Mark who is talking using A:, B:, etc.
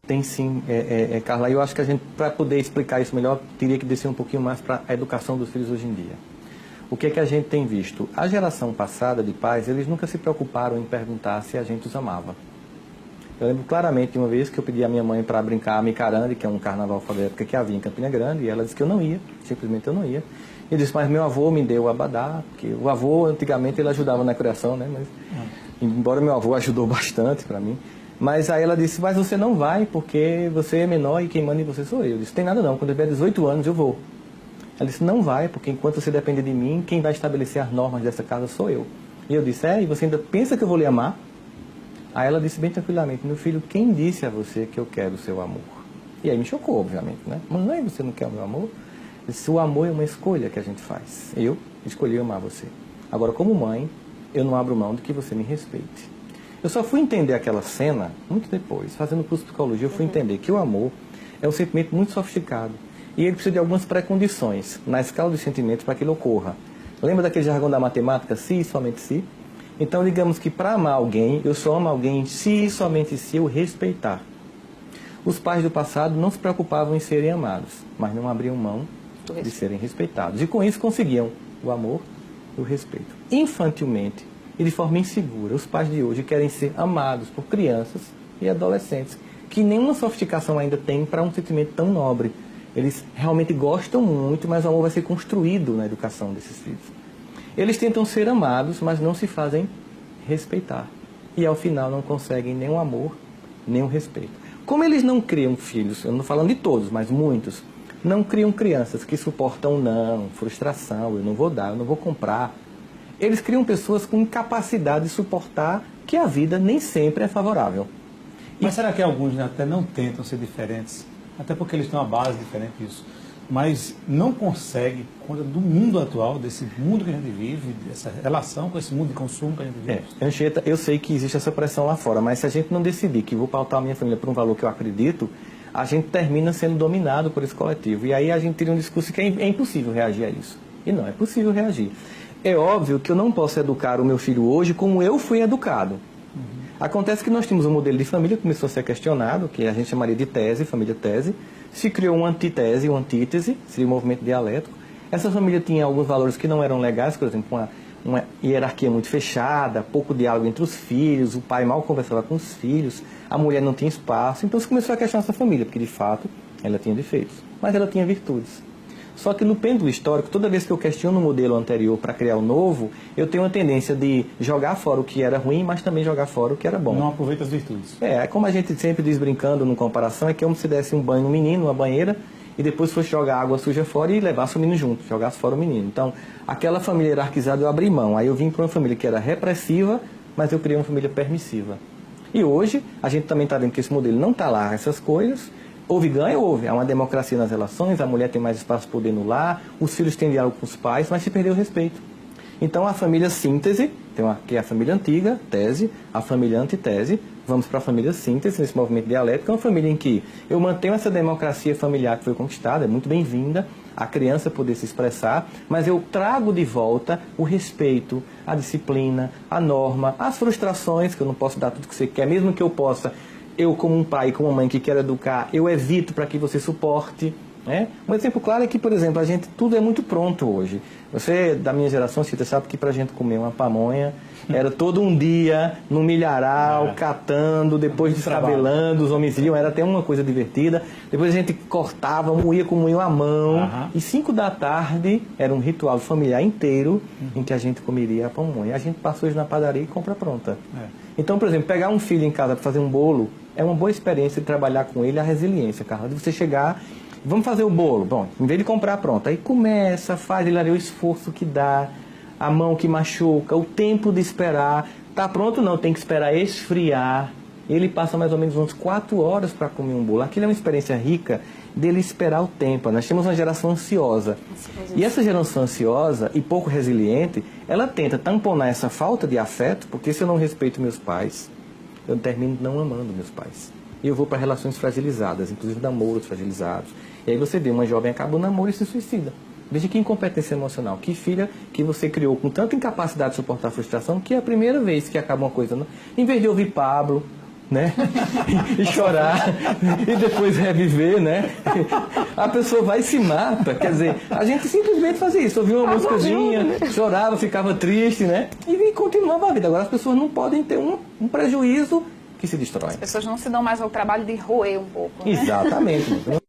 A: Tem sim, Carla. Eu acho que a gente, para poder explicar isso melhor, teria que descer um pouquinho mais para a educação dos filhos hoje em dia. O que é que a gente tem visto? A geração passada de pais, eles nunca se preocuparam em perguntar se a gente os amava. Eu lembro claramente de uma vez que eu pedi à minha mãe para brincar a Micarande, que é um carnaval fora da época que havia em Campina Grande, e ela disse que eu não ia, simplesmente eu não ia. E eu disse, mas meu avô me deu o abadá, porque o avô antigamente ele ajudava na criação, né? Mas, embora meu avô ajudou bastante para mim. Mas aí ela disse, mas você não vai porque você é menor e quem manda em você sou eu. Eu disse, tem nada não, quando eu tiver 18 anos eu vou. Ela disse, não vai, porque enquanto você depende de mim, quem vai estabelecer as normas dessa casa sou eu. E eu disse, e você ainda pensa que eu vou lhe amar? Aí ela disse bem tranquilamente, meu filho, quem disse a você que eu quero o seu amor? E aí me chocou, obviamente, né? Mãe, você não quer o meu amor? Eu disse, o amor é uma escolha que a gente faz. Eu escolhi amar você. Agora, como mãe, eu não abro mão de que você me respeite. Eu só fui entender aquela cena muito depois, fazendo curso de psicologia, eu fui entender que o amor é um sentimento muito sofisticado. E ele precisa de algumas pré-condições na escala dos sentimentos para que ele ocorra. Lembra daquele jargão da matemática, se e somente se? Então, digamos que para amar alguém, eu só amo alguém se e somente se eu respeitar. Os pais do passado não se preocupavam em serem amados, mas não abriam mão de serem respeitados. E com isso conseguiam o amor e o respeito. Infantilmente e de forma insegura, os pais de hoje querem ser amados por crianças e adolescentes, que nenhuma sofisticação ainda tem para um sentimento tão nobre. Eles realmente gostam muito, mas o amor vai ser construído na educação desses filhos. Eles tentam ser amados, mas não se fazem respeitar. E ao final não conseguem nem o amor, nem o respeito. Como eles não criam filhos, eu não estou falando de todos, mas muitos, não criam crianças que suportam não, frustração, eu não vou dar, eu não vou comprar. Eles criam pessoas com incapacidade de suportar que a vida nem sempre é favorável.
B: Mas será que alguns até não tentam ser diferentes? Até porque eles têm uma base diferente disso. Mas não conseguem, por conta do mundo atual, desse mundo que a gente vive, dessa relação com esse mundo de consumo que a gente vive.
A: Anchieta, eu sei que existe essa pressão lá fora, mas se a gente não decidir que vou pautar a minha família por um valor que eu acredito, a gente termina sendo dominado por esse coletivo. E aí a gente teria um discurso que é impossível reagir a isso. E não é possível reagir. É óbvio que eu não posso educar o meu filho hoje como eu fui educado. Acontece que nós tínhamos um modelo de família que começou a ser questionado, que a gente chamaria de tese, família tese. Se criou uma antitese, uma antítese, seria um movimento dialético. Essa família tinha alguns valores que não eram legais, por exemplo, uma hierarquia muito fechada, pouco diálogo entre os filhos, o pai mal conversava com os filhos, a mulher não tinha espaço. Então se começou a questionar essa família, porque de fato ela tinha defeitos, mas ela tinha virtudes. Só que no pêndulo histórico, toda vez que eu questiono o modelo anterior para criar o novo, eu tenho a tendência de jogar fora o que era ruim, mas também jogar fora o que era bom.
B: Não aproveita as virtudes.
A: Como a gente sempre diz brincando, no comparação, é que como se desse um banho no menino, uma banheira, e depois fosse jogar água suja fora e levasse o menino junto, jogasse fora o menino. Então, aquela família hierarquizada eu abri mão. Aí eu vim para uma família que era repressiva, mas eu criei uma família permissiva. E hoje, a gente também está vendo que esse modelo não está lá, essas coisas. Houve ganho, houve. Há uma democracia nas relações, a mulher tem mais espaço de poder no lar, os filhos têm diálogo com os pais, mas se perdeu o respeito. Então a família síntese, que é a família antiga, tese, a família antitese, vamos para a família síntese, nesse movimento dialético, é uma família em que eu mantenho essa democracia familiar que foi conquistada, é muito bem-vinda, a criança poder se expressar, mas eu trago de volta o respeito, a disciplina, a norma, as frustrações, que eu não posso dar tudo que você quer, mesmo que eu possa. Eu, como um pai, como uma mãe que quer educar, eu evito para que você suporte. Né? Um exemplo claro é que, por exemplo, tudo é muito pronto hoje. Você, da minha geração, você sabe que para a gente comer uma pamonha era todo um dia no milharal, catando, depois descabelando, os homens iam, era até uma coisa divertida. Depois a gente cortava, moía com moinho à mão. E 5 da tarde era um ritual familiar inteiro em que a gente comeria a pamonha. A gente passa hoje na padaria e compra pronta. Então, por exemplo, pegar um filho em casa para fazer um bolo é uma boa experiência de trabalhar com ele a resiliência, Carla. De você chegar, vamos fazer o bolo. Bom, em vez de comprar pronto, aí começa, faz ele ali o esforço que dá, a mão que machuca, o tempo de esperar. Tá pronto? Não, tem que esperar esfriar. Ele passa mais ou menos uns 4 horas para comer um bolo. Aquilo é uma experiência rica dele esperar o tempo. Nós temos uma geração ansiosa. E essa geração ansiosa e pouco resiliente, ela tenta tamponar essa falta de afeto, porque se eu não respeito meus pais, eu termino não amando meus pais. E eu vou para relações fragilizadas, inclusive namoros fragilizados. E aí você vê uma jovem acaba o namoro e se suicida. Veja que incompetência emocional, que filha que você criou com tanta incapacidade de suportar a frustração, que é a primeira vez que acaba uma coisa. Em vez de ouvir Pablo, né? E chorar, e depois reviver, né? A pessoa vai e se mata. Quer dizer, a gente simplesmente fazia isso, ouvia uma músicazinha, chorava, ficava triste, né? E continuava a vida. Agora as pessoas não podem ter um prejuízo que se destrói.
C: As pessoas não se dão mais ao trabalho de roer um pouco, né?
A: Exatamente.